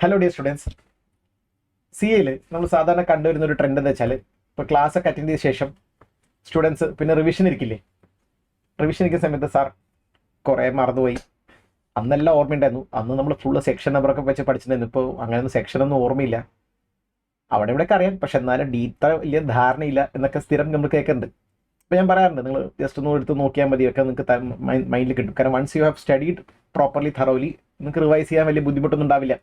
Hello dear students, C എയിൽ നമ്മൾ സാധാരണ കണ്ടുവരുന്ന ഒരു ട്രെൻഡ് എന്ന് വെച്ചാൽ ഇപ്പോൾ ക്ലാസ് ഒക്കെ അറ്റൻഡ് ചെയ്ത ശേഷം സ്റ്റുഡൻസ് പിന്നെ റിവിഷൻ ഇരിക്കില്ലേ, റിവിഷൻ ഇരിക്കുന്ന സമയത്ത് സാർ കുറേ മറന്നുപോയി, അന്നെല്ലാം ഓർമ്മയുണ്ടായിരുന്നു, അന്ന് നമ്മൾ ഫുള്ള് സെക്ഷൻ നമ്പറൊക്കെ വെച്ച് പഠിച്ചിട്ടുണ്ടായിരുന്നു, ഇപ്പോൾ അങ്ങനെയൊന്നും സെക്ഷനൊന്നും ഓർമ്മയില്ല, അവിടെ ഇവിടെയൊക്കെ അറിയാം, പക്ഷെ എന്നാലും ഡീറ്റ വലിയ ധാരണയില്ല എന്നൊക്കെ സ്ഥിരം നമ്മൾ കേൾക്കുന്നുണ്ട്. ഇപ്പോൾ ഞാൻ പറയാറുണ്ട്, നിങ്ങൾ ജസ്റ്റ് ഒന്ന് എടുത്ത് നോക്കിയാൽ മതി, ഒക്കെ നിങ്ങൾക്ക് മൈൻഡിൽ കിട്ടും. കാരണം once you have studied properly thoroughly നിങ്ങൾക്ക് റിവൈസ് ചെയ്യാൻ വലിയ ബുദ്ധിമുട്ടൊന്നും ഉണ്ടാവില്ല.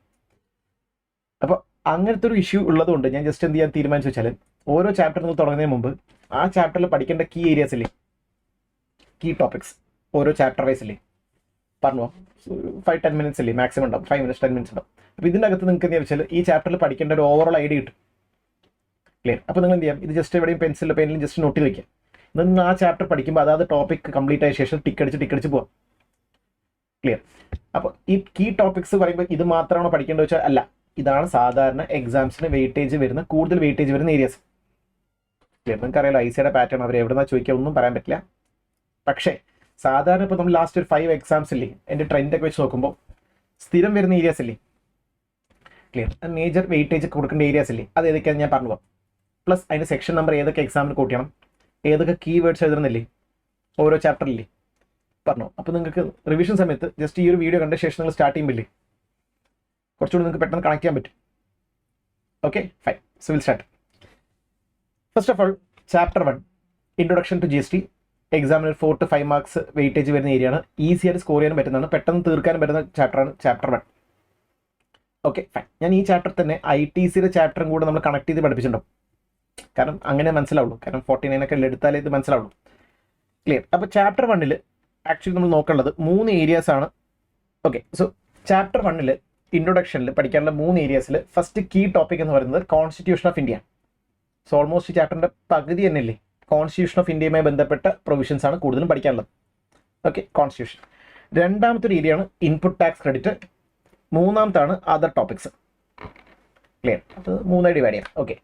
അപ്പോൾ അങ്ങനത്തെ ഒരു ഇഷ്യൂ ഉള്ളതുകൊണ്ട് ഞാൻ ജസ്റ്റ് എന്ത് ചെയ്യാൻ തീരുമാനിച്ചു വെച്ചാൽ, ഓരോ ചാപ്റ്റർ നിങ്ങൾ തുടങ്ങുന്നതിന് മുമ്പ് ആ ചാപ്റ്ററിൽ പഠിക്കേണ്ട കീ ഏരിയാസ് ഇല്ലേ, കീ ടോപ്പിക്സ് ഓരോ ചാപ്റ്റർ വൈസ് ഇല്ലേ പറഞ്ഞോ, 5-10 മിനിറ്റ്സ് ഇല്ലേ മാക്സിമം ഉണ്ടാവും, 5 മിനിറ്റ്സ് 10 മിനിറ്റ്സ് ഉണ്ടാവും. അപ്പോൾ ഇതിൻ്റെ അകത്ത് നിങ്ങൾക്ക് എന്താ വെച്ചാൽ ഈ ചാപ്റ്ററിൽ പഠിക്കേണ്ട ഒരു ഓവറോൾ ഐഡിയ കിട്ടും. ക്ലിയർ? അപ്പോൾ നിങ്ങൾ എന്ത് ചെയ്യാം, ഇത് ജസ്റ്റ് എവിടെയും പെൻസിലോ പെനിലും ജസ്റ്റ് നോട്ട് ചെയ്ത് വയ്ക്കുക. നിങ്ങൾ ആ ചാപ്റ്റർ പഠിക്കുമ്പോൾ അതാത് ടോപ്പിക് കംപ്ലീറ്റ് ആയ ശേഷം ടിക്കടിച്ച് പോവാം. ക്ലിയർ? അപ്പോൾ ഈ കീ ടോപ്പിക്സ് പറയുമ്പോൾ ഇത് മാത്രമാണോ പഠിക്കേണ്ടത് വെച്ചാൽ അല്ല, ഇതാണ് സാധാരണ എക്സാംസിന് വെയിറ്റേജ് വരുന്ന കൂടുതൽ വെയിറ്റേജ് വരുന്ന ഏരിയാസ്. ക്ലിയർ? നിങ്ങൾക്ക് അറിയാലോ ഐസിയുടെ പാറ്റേൺ, അവർ എവിടെ നിന്നാ ചോദിക്കുക ഒന്നും പറയാൻ പറ്റില്ല. പക്ഷേ സാധാരണ ഇപ്പോൾ നമ്മൾ ലാസ്റ്റ് ഒരു 5 എക്സാംസ് ഇല്ലേ എൻ്റെ ട്രെൻഡൊക്കെ വെച്ച് നോക്കുമ്പോൾ സ്ഥിരം വരുന്ന ഏരിയാസ് ഇല്ലേ, ക്ലിയർ, മേജർ വെയിറ്റേജ് കൊടുക്കേണ്ട ഏരിയാസ് ഇല്ലേ, അത് ഏതൊക്കെയാണ് ഞാൻ പറഞ്ഞു പോകാം. പ്ലസ് അതിൻ്റെ സെക്ഷൻ നമ്പർ ഏതൊക്കെ എക്സാമിന് കൂട്ടിയണം, ഏതൊക്കെ കീ വേർഡ്സ് എഴുതുന്നില്ലേ ഓരോ ചാപ്റ്ററില്ലേ പറഞ്ഞു. അപ്പോൾ നിങ്ങൾക്ക് റിവിഷൻ സമയത്ത് ജസ്റ്റ് ഈ ഒരു വീഡിയോ കണ്ട ശേഷം നിങ്ങൾ സ്റ്റാർട്ട് ചെയ്യുമ്പോൾ കുറച്ചുകൂടി നിങ്ങൾക്ക് പെട്ടെന്ന് കണക്ട് ചെയ്യാൻ പറ്റും. Okay fine, so will start. First of all chapter 1 introduction to GST എക്സാമിന് 4 to 5 മാർക്സ് വെയിറ്റേജ് വരുന്ന ഏരിയയാണ്. ഈസി ആയിട്ട് സ്കോർ ചെയ്യാൻ പറ്റുന്നതാണ്, പെട്ടെന്ന് തീർക്കാനും പറ്റുന്ന ചാപ്റ്ററാണ് ചാപ്റ്റർ 1. Okay fine. ഞാൻ ഈ ചാപ്റ്റർ തന്നെ ITCയുടെ ചാപ്റ്ററും കൂടെ നമ്മൾ കണക്ട് ചെയ്ത് പഠിപ്പിച്ചിട്ടുണ്ടാവും, കാരണം അങ്ങനെ മനസ്സിലാവുള്ളൂ, കാരണം 49 ഒക്കെ എടുത്താലേ ഇത് മനസ്സിലാവുള്ളൂ. ക്ലിയർ? അപ്പോൾ ചാപ്റ്റർ 1 ആക്ച്വലി നമ്മൾ നോക്കേണ്ടത് 3 ഏരിയാസ് ആണ്. ഓക്കെ, സോ ചാപ്റ്റർ 1 ഇൻട്രൊഡക്ഷനിൽ പഠിക്കാനുള്ള 3 ഏരിയാസിൽ ഫസ്റ്റ് കീ ടോപ്പിക് എന്ന് പറയുന്നത് constitution of India. So almost ചാപ്റ്ററിൻ്റെ പകുതി തന്നെയല്ലേ കോൺസ്റ്റിറ്റ്യൂഷൻ ഓഫ് ഇന്ത്യയുമായി ബന്ധപ്പെട്ട പ്രൊവിഷൻസ് ആണ് കൂടുതലും പഠിക്കാനുള്ളത്. Okay, constitution. രണ്ടാമത്തെ ഒരു ഏരിയയാണ് ഇൻപുട്ട് ടാക്സ് ക്രെഡിറ്റ്. മൂന്നാമത്താണ് അതർ ടോപ്പിക്സ്. ക്ലിയർ? അത് 3 ഡിവൈഡ് ചെയ്യാം. ഓക്കെ,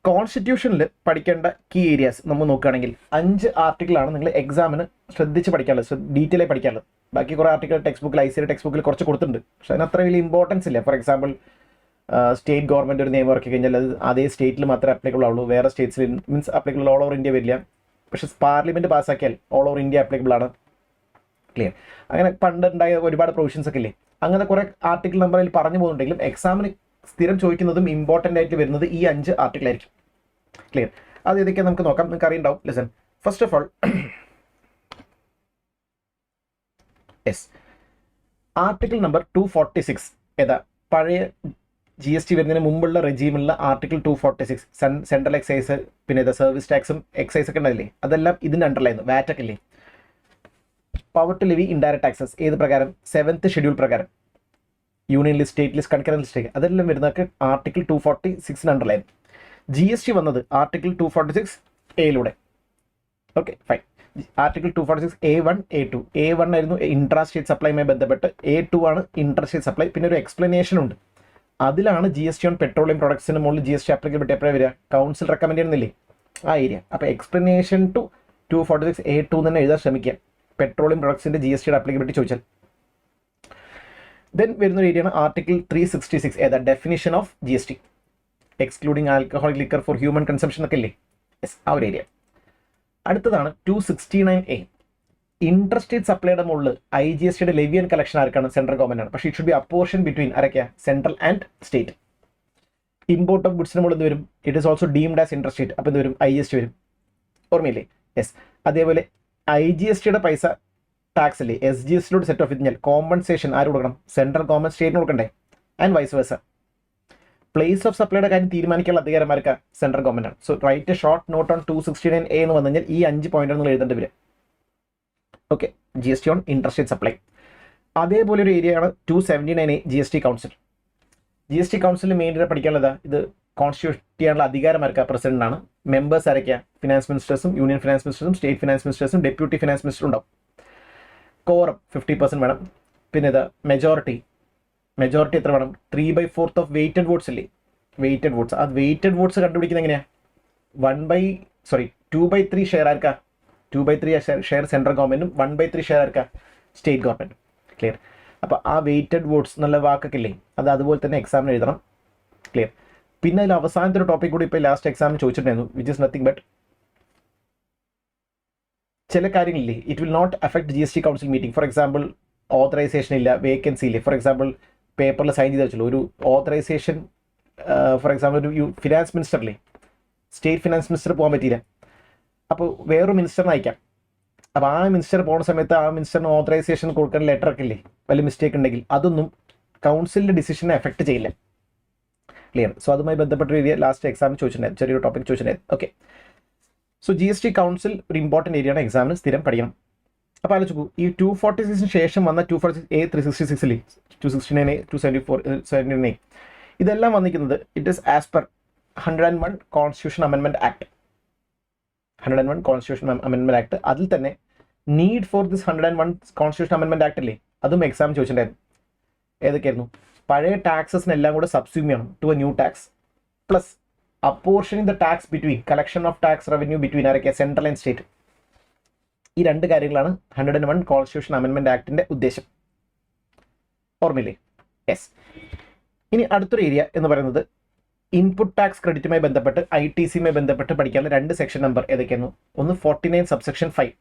കോൺസ്റ്റിറ്റ്യൂഷനിൽ പഠിക്കേണ്ട കീ ഏരിയാസ് നമ്മൾ നോക്കുകയാണെങ്കിൽ 5 ആർട്ടിക്കിളാണ് നിങ്ങൾ എക്സാമിന് ശ്രദ്ധിച്ച് പഠിക്കാനുള്ളത്, ഡീറ്റെയിൽ ആയി പഠിക്കാനുള്ളത്. ബാക്കി കുറേ ആർട്ടിക്കൽ ടെക്സ്റ്റ് ബുക്കിൽ ഐസിയുടെ ടെക്സ്റ്റ് ബുക്കിൽ കുറച്ച് കൊടുത്തിട്ടുണ്ട്, പക്ഷെ അതിന് അത്ര വലിയ ഇമ്പോർട്ടൻസ് ഇല്ല. ഫോർ എക്സാമ്പിൾ സ്റ്റേറ്റ് ഗവൺമെൻറ് ഒരു നിയമം ഇറക്കി കഴിഞ്ഞാൽ അത് അതേ സ്റ്റേറ്റിൽ മാത്രമേ അപ്ലിക്കബിൾ ആവുള്ളൂ, വേറെ സ്റ്റേറ്റ്സിൽ means applicable all over India വരില്ല. പക്ഷേ പാർലമെൻറ്റ് പാസ്സാക്കിയാൽ ഓൾ ഓവർ ഇന്ത്യ അപ്ലിക്കബിൾ ആണ്. ക്ലിയർ? അങ്ങനെ പണ്ടുണ്ടായ ഒരുപാട് പ്രൊവിഷൻസ് ഒക്കെ ഇല്ലേ, അങ്ങനെ കുറേ ആർട്ടിക്കിൾ നമ്പറിൽ പറഞ്ഞു പോകുന്നുണ്ടെങ്കിലും എക്സാമിന് സ്ഥിരം ചോദിക്കുന്നതും ഇമ്പോർട്ടൻ്റ് ആയിട്ട് വരുന്നത് ഈ 5 ആർട്ടിക്കിളായിരിക്കും. ക്ലിയർ? അത് ഏതൊക്കെയാണ് നമുക്ക് നോക്കാം, നിങ്ങൾക്ക് അറിയുണ്ടാവും. Listen, first of all article number 246 ഏതാ, പഴയ GST വരുന്നതിന് മുമ്പുള്ള റെജീമുള്ള ആർട്ടിക്കിൾ 246 സെൻട്രൽ എക്സൈസ്, പിന്നെ ഏതാ സർവീസ് ടാക്സും എക്സൈസ് ഒക്കെ ഉണ്ടാവില്ലേ, അതെല്ലാം ഇതിൻ്റെ അണ്ടറിലായിരുന്നു. VAT ഒക്കെ ഇല്ലേ, power to levy indirect taxes ഏത് പ്രകാരം 7th ഷെഡ്യൂൾ പ്രകാരം, union list, state list, concurrent list, അതെല്ലാം വരുന്നതൊക്കെ ആർട്ടിക്കിൾ 246 അണ്ടറിലായിരുന്നു. GST വന്നത് article 246A. Okay fine. Article 246A1 A2. A1 ആയിരുന്നു ഇൻട്രാ സ്റ്റേറ്റ് സപ്ലൈയുമായി ബന്ധപ്പെട്ട്, A2 ആണ് ഇന്റർ സ്റ്റേറ്റ് സപ്ലൈ. പിന്നെ ഒരു എക്സ്പ്ലനേഷൻ ഉണ്ട്, അതിലാണ് GST ഓൺ പെട്രോളിയം പ്രൊഡക്ട്സിന് മുകളിൽ GST അപ്ലിക്കബിലിറ്റി എപ്പോഴാണ് വരിക, കൗൺസിൽ റെക്കമെൻഡ് ചെയ്യുന്നില്ലേ ആ ഏരിയ. അപ്പോൾ എക്സ്പ്ലനേഷൻ ടു 246A2 തന്നെ എഴുതാൻ ശ്രമിക്കുക, പെട്രോളിയം പ്രൊഡക്ട്സിൻ്റെ GSTയുടെ അപ്ലിക്കബിലിറ്റി ചോദിച്ചാൽ. ദെൻ വരുന്നൊരു ഏരിയയാണ് ആർട്ടിക്കിൾ 366 ഏതാ, definition of GST, excluding alcoholic liquor for human consumption ഒക്കെ ഇല്ലേ, യെസ് ആ ഒരു ഏരിയ. അടുത്തതാണ് 269A, ഇന്റർ സ്റ്റേറ്റ് സപ്ലൈയുടെ മുകളിൽ IGSTയുടെ ലെവി ആൻഡ് കളക്ഷൻ ആർക്കാണ്, സെൻട്രൽ ഗവൺമെന്റ് ആണ്. പക്ഷേ it should be apportion between ആരൊക്കെയാണ്, central and state. Import of ഗുഡ്സിന് മുകളിൽ എന്ത് വരും, it is also deemed as inter state, അപ്പോൾ എന്ത് വരും, IGST വരും. ഓർമ്മയില്ലേ? യെസ്. അതേപോലെ IGSTയുടെ പൈസ ടാക്സ് അല്ലേ SGSTയിലോട് സെറ്റ് ഓഫ് ചെയ്ത് കോമ്പൻസേഷൻ ആര് കൊടുക്കണം, സെൻട്രൽ ഗവൺമെന്റ് സ്റ്റേറ്റിന് കൊടുക്കണ്ടേ, and vice versa. Place of സപ്ലൈയുടെ കാര്യം തീരുമാനിക്കാനുള്ള അധികാരമാർക്ക് സെൻട്രൽ ഗവൺമെന്റ് ആണ്. So write a short note on 269A എന്ന് വന്നു കഴിഞ്ഞാൽ ഈ 5 പോയിന്റാണ് നിങ്ങൾ എഴുതേണ്ടി വരിക. Okay, GST on Inter state supply. അതേപോലെ ഒരു ഏരിയയാണ് 279A GST കൗൺസിൽ. GST കൗൺസിലിൽ മെയിനായിട്ട് പഠിക്കാനുള്ളത് ഇത് കോൺസ്റ്റിറ്റ്യൂട്ട് ചെയ്യാനുള്ള അധികാരമാർക്ക് പ്രസിഡന്റാണ്. മെമ്പേഴ്സ് ആരൊക്കെയാണ്, ഫിനാൻസ് മിനിസ്റ്റേഴ്സും യൂണിയൻ ഫിനാൻസ് മിനിസ്റ്റേഴ്സും സ്റ്റേറ്റ് ഫിനാൻസ് മിനിസ്റ്റേഴ്സും ഡെപ്യൂട്ടി ഫിനാൻസ് മിനിസ്റ്ററും ഉണ്ടാവും. കോറം 50% വേണം. പിന്നെ ഇത് മെജോറിറ്റി എത്ര വേണം, 3/4 ഓഫ് വെയ്റ്റഡ് വോട്ട്സ് ഇല്ലേ, വെയ്റ്റഡ് വോട്ട്സ്. ആ വെയ്റ്റഡ് വോട്ട്സ് കണ്ടുപിടിക്കുന്നത് എങ്ങനെയാണ്, 2/3 ഷെയർ ആർക്കാ, 2/3 ഷെയർ സെൻട്രൽ ഗവൺമെന്റും 1/3 ഷെയർ ആർക്കാ, സ്റ്റേറ്റ് ഗവൺമെന്റും. ക്ലിയർ? അപ്പോൾ ആ വെയ്റ്റഡ് വേർഡ്സ് എന്നുള്ള വാക്കൊക്കെ ഇല്ലേ, അത് അതുപോലെ തന്നെ എക്സാമിന് എഴുതണം. ക്ലിയർ. പിന്നെ അതിൽ അവസാനത്തെ ഒരു ടോപ്പിക് കൂടി ഇപ്പോൾ ലാസ്റ്റ് എക്സാമിന് ചോദിച്ചിട്ടുണ്ടായിരുന്നു, വിച്ച് ഇസ് നത്തിങ് ബട്ട് ചില കാര്യങ്ങളില്ലേ, it will not affect GST council meeting. For example authorisation ഇല്ല, വേക്കൻസി ഇല്ലേ, ഫോർ എക്സാമ്പിൾ പേപ്പറിൽ സൈൻ ചെയ്ത് വെച്ചുള്ളൂ ഒരു ഓതറൈസേഷൻ. ഫോർ എക്സാമ്പിൾ ഒരു ഫിനാൻസ് മിനിസ്റ്ററില്ലേ, സ്റ്റേറ്റ് ഫിനാൻസ് മിനിസ്റ്റർ പോകാൻ പറ്റിയില്ല, അപ്പോൾ വേറൊരു മിനിസ്റ്ററിനെ അയക്കാം. അപ്പോൾ ആ മിനിസ്റ്റർ പോകുന്ന സമയത്ത് ആ മിനിസ്റ്ററിന് ഓതറൈസേഷൻ കൊടുക്കുന്ന ലെറ്റർ ഒക്കെ ഇല്ലേ, വലിയ മിസ്റ്റേക്ക് ഉണ്ടെങ്കിൽ അതൊന്നും കൗൺസിലിൻ്റെ ഡിസിഷനെ എഫക്ട് ചെയ്യില്ല. ക്ലിയർ. സോ അതുമായി ബന്ധപ്പെട്ട ഒരു ഏരിയ ലാസ്റ്റ് എക്സാമിന് ചോദിച്ചിട്ടുണ്ടായിരുന്നു, ചെറിയൊരു ടോപ്പിക് ചോദിച്ചിട്ടുണ്ടായിരുന്നു. ഓക്കെ. സോ GST കൗൺസിൽ ഒരു ഇമ്പോർട്ടൻറ്റ് ഏരിയയാണ്, എക്സാമിന് സ്ഥിരം പഠിക്കണം. അപ്പോൾ ആലോചിക്കൂ, ഈ 246 ശേഷം വന്ന 246A 366 269A 274 ഇതെല്ലാം വന്നിരിക്കുന്നത് it is as per 101 constitution amendment act. 101 constitution amendment act. അതിൽ തന്നെ need for this 101 constitution amendment act അല്ലേ, അതും എക്സാം ചോദിച്ചിട്ടുണ്ടായിരുന്നു. ഏതൊക്കെയായിരുന്നു? പഴയ ടാക്സസിനെല്ലാം കൂടെ സബ്സ്യൂം ചെയ്യണം to a new tax, plus apportioning the tax between collection of tax revenue between ആരൊക്കെ, സെൻട്രൽ ആൻഡ് സ്റ്റേറ്റ്. ഈ രണ്ട് കാര്യങ്ങളാണ് 101 കോൺസ്റ്റിറ്റ്യൂഷൻ അമെൻമെൻറ്റ് ആക്ടിൻ്റെ ഉദ്ദേശം. ഓർമ്മയില്ലേ? യെസ്. ഇനി അടുത്തൊരു ഏരിയ എന്ന് പറയുന്നത് ഇൻപുട്ട് ടാക്സ് ക്രെഡിറ്റുമായി ബന്ധപ്പെട്ട് ITCയുമായി ബന്ധപ്പെട്ട് പഠിക്കാനുള്ള 2 സെക്ഷൻ നമ്പർ ഏതൊക്കെയായിരുന്നു? ഒന്ന് 49 സബ്സെക്ഷൻ 5.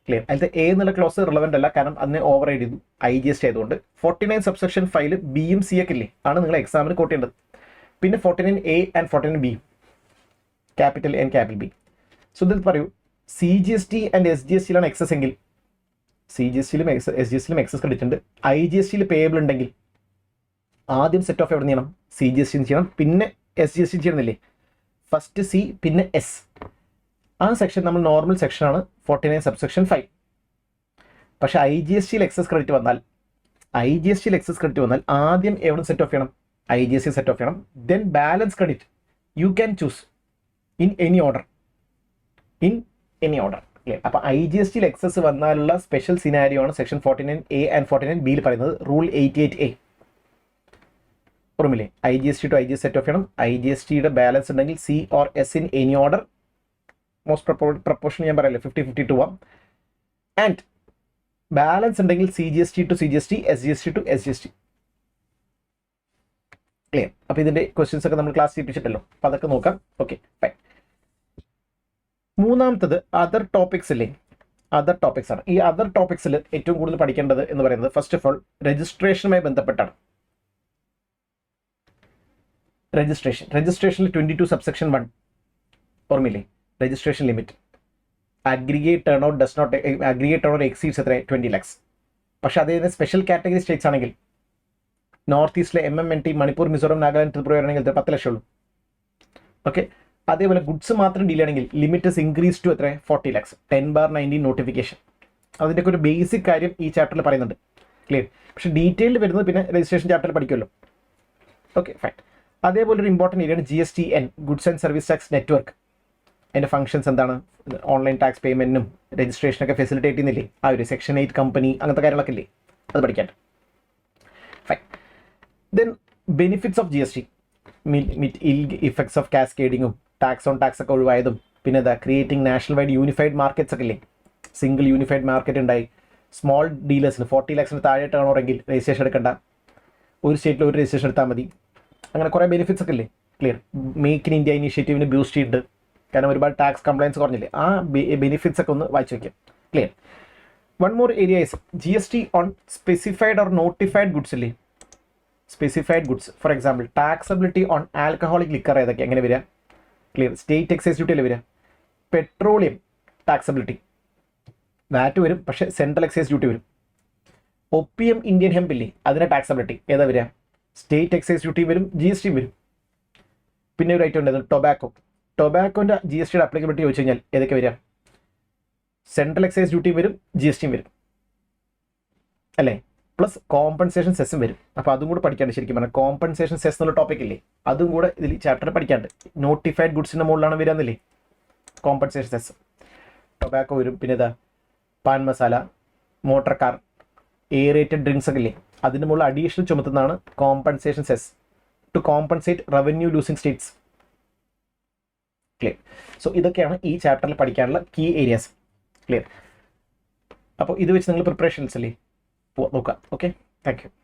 ക്ലിയർ. അതിലത്തെ A എന്നുള്ള ക്ലോസ് റിലവൻ്റ് അല്ല, കാരണം അതിനെ ഓവർ റൈഡ് ചെയ്തു IGST ആയതുകൊണ്ട്. 49 സബ്സെക്ഷൻ 5 ബിയും സി ഒക്കെ ഇല്ലേ, ആണ് നിങ്ങൾ എക്സാമിന് കോട്ട് ചെയ്യേണ്ടത്. പിന്നെ 49A and 49B, capital A and capital B. So ഇതിൽ പറയൂ, CGST ആൻഡ് SGSTയിലാണ് എക്സസ് എങ്കിൽ, CGSTയിലും SGSTയിലും എക്സസ് ക്രെഡിറ്റ് ഉണ്ട്. IGSTയിൽ പേയബിൾ ഉണ്ടെങ്കിൽ ആദ്യം സെറ്റ് ഓഫ് എവിടെ ചെയ്യണം? CGST ചെയ്യണം, പിന്നെ SGST ചെയ്യണമെന്നില്ലേ? ഫസ്റ്റ് C പിന്നെ S. ആ സെക്ഷൻ നമ്മൾ നോർമൽ സെക്ഷനാണ് 49 സബ്സെക്ഷൻ 5. പക്ഷേ IGSTയിൽ എക്സസ് ക്രെഡിറ്റ് വന്നാൽ ആദ്യം എവിടെ സെറ്റ് ഓഫ് ചെയ്യണം? IGST സെറ്റ് ഓഫ് ചെയ്യണം. Then balance credit you can choose in any order. അപ്പോൾ IGSTയിൽ എക്സസ് വന്നാലുള്ള സ്പെഷ്യൽ സിനാരിയോ ആണ് സെക്ഷൻ 49A ആൻഡ് 49Bയിൽ പറയുന്നത്, റൂൾ 88A. ഓർമ്മയില്ലേ? IGST to IGST set off ചെയ്യണം. IGSTയുടെ ബാലൻസ് ഉണ്ടെങ്കിൽ C or S in any order. Most proportion ഞാൻ പറയല്ലേ, 50-50 ടു 1. ആൻഡ് ബാലൻസ് ഉണ്ടെങ്കിൽ CGST to CGST, SGST to SGST. Clear. അപ്പോൾ ഇതിൻ്റെ ക്വസ്റ്റ്യൻസ് ഒക്കെ നമ്മൾ ക്ലാസ് ചെയ്യിപ്പിച്ചിട്ടല്ലോ, അപ്പോൾ അതൊക്കെ നോക്കാം. Okay, fine. മൂന്നാമത്തത് അതർ ടോപ്പിക്സ് ഇല്ലേ, അതർ ടോപ്പിക്സ് ആണ്. ഈ അതർ ടോപ്പിക്സിൽ ഏറ്റവും കൂടുതൽ പഠിക്കേണ്ടത് എന്ന് പറയുന്നത് ഫസ്റ്റ് ഓഫ് ഓൾ രജിസ്ട്രേഷനുമായി ബന്ധപ്പെട്ടാണ്. രജിസ്ട്രേഷനിൽ 22 സബ്സെക്ഷൻ 1 ഓർമ്മയില്ലേ? Registration limit aggregate turn out exceeds എത്ര? 20 lakhs. പക്ഷെ അതേ സ്പെഷ്യൽ കാറ്റഗറി സ്റ്റേറ്റ്സ് ആണെങ്കിൽ നോർത്ത് ഈസ്റ്റിലെ MMNT, മണിപ്പൂർ, മിസോറം, നാഗാലാൻഡ്, ത്രിപുര ആണെങ്കിൽ 10 ലക്ഷം ഉള്ളൂ. ഓക്കെ. അതേപോലെ ഗുഡ്സ് മാത്രം ഡീൽ ആണെങ്കിൽ ലിമിറ്റ് ഇസ് ഇൻക്രീസ് ടു എത്ര? 40 lakhs. 10/19 നോട്ടിഫിക്കേഷൻ. അതിൻ്റെയൊക്കെ ഒരു ബേസിക് കാര്യം ഈ ചാപ്റ്ററിൽ പറയുന്നുണ്ട്. ക്ലിയർ. പക്ഷേ ഡീറ്റെയിൽഡ് വരുന്നത് പിന്നെ രജിസ്ട്രേഷൻ ചാപ്റ്ററിൽ പഠിക്കുമല്ലോ. Okay, fine. അതേപോലെ ഒരു ഇമ്പോർട്ടൻറ്റ് ഏരിയയാണ് GSTN, goods and service tax network. അതിൻ്റെ ഫംഗ്ഷൻസ് എന്താണ്? ഓൺലൈൻ ടാക്സ് പേയ്മെൻറ്റിനും രജിസ്ട്രേഷനൊക്കെ ഫെസിലിറ്റേറ്റ് ചെയ്യുന്നില്ലേ? ആ ഒരു സെക്ഷൻ 8 കമ്പനി, അങ്ങനത്തെ കാര്യങ്ങളൊക്കെ ഇല്ലേ, അത് പഠിക്കാൻ. Fine. Then benefits of GST, effects of കാസ്കേഡിങ്ങും ടാക്സ് ഓൺ ടാക്സ് ഒക്കെ ഒഴിവായതും, പിന്നെ creating national wide unified markets ഒക്കെ ഇല്ലേ, സിംഗിൾ യൂണിഫൈഡ് മാർക്കറ്റ് ഉണ്ടായി. സ്മോൾ ഡീലേഴ്സിന് 40 lakhs താഴെ ടേണോറെങ്കിൽ രജിസ്ട്രേഷൻ എടുക്കണ്ട, ഒരു സ്റ്റേറ്റിൽ ഒരു രജിസ്ട്രേഷൻ എടുത്താൽ മതി. അങ്ങനെ കുറേ ബെനിഫിറ്റ്സ് ഒക്കെ ഇല്ലേ. ക്ലിയർ. മേക്ക് ഇൻ ഇന്ത്യ ഇനീഷ്യേറ്റീവിന് ബൂസ്റ്റ് ചെയ്തിട്ട്, കാരണം ഒരുപാട് ടാക്സ് കംപ്ലൈൻസ് കുറഞ്ഞില്ലേ, ആ ബെനിഫിറ്റ്സ് ഒക്കെ ഒന്ന് വായിച്ചു വയ്ക്കാം. Clear. One more area is GST on specified or notified goods ഇല്ലേ, specified goods. For example taxability on alcoholic liquor ഏതൊക്കെ, എങ്ങനെ വരിക? ക്ലിയർ. സ്റ്റേറ്റ് എക്സൈസ് ഡ്യൂട്ടി അല്ലേ വരിക. പെട്രോളിയം ടാക്സബിലിറ്റി, വാറ്റ് വരും, പക്ഷേ സെൻട്രൽ എക്സൈസ് ഡ്യൂട്ടി വരും. ഒപ്പിയം ഇന്ത്യൻ ഹെംപ് ഇല്ലേ, അതിൻ്റെ ടാക്സബിലിറ്റി ഏതാ വരിക? സ്റ്റേറ്റ് എക്സൈസ് ഡ്യൂട്ടി വരും, GST വരും. പിന്നെ ഒരു ഐറ്റം ഉണ്ടായിരുന്നു ടൊബാക്കോൻ്റെ GSTയുടെ അപ്ലിക്കബിലിറ്റി ചോദിച്ചു കഴിഞ്ഞാൽ ഏതൊക്കെ വരിക? സെൻട്രൽ എക്സൈസ് ഡ്യൂട്ടി വരും, GST വരും അല്ലേ, പ്ലസ് കോമ്പൻസേഷൻ സെസ്സും വരും. അപ്പോൾ അതും കൂടെ പഠിക്കാണ്ട്, ശരിക്കും പറഞ്ഞാൽ കോമ്പൻസേഷൻ സെസ് എന്നുള്ള ടോപ്പിക് ഇല്ലേ, അതും കൂടെ ഇതിൽ ചാപ്റ്ററിൽ പഠിക്കാണ്ട്. നോട്ടിഫൈഡ് ഗുഡ്സിൻ്റെ മുകളിലാണ് വരാന്നില്ലേ കോമ്പൻസേഷൻ സെസ്. ടൊബാക്കോ വരും, പിന്നെ pan masala, motor car, aerated drinks ഒക്കെ ഇല്ലേ, അതിന് മുകളിൽ അഡീഷണൽ ചുമത്തുന്നതാണ് compensation cess to compensate revenue losing states. Clear. So ഇതൊക്കെയാണ് ഈ ചാപ്റ്ററിൽ പഠിക്കാനുള്ള കീ ഏരിയാസ്. ക്ലിയർ. അപ്പോൾ ഇത് വെച്ച് നിങ്ങൾ പ്രിപ്പറേഷൻസ് അല്ലേ നോക്കാം. ഓക്കെ. Thank you.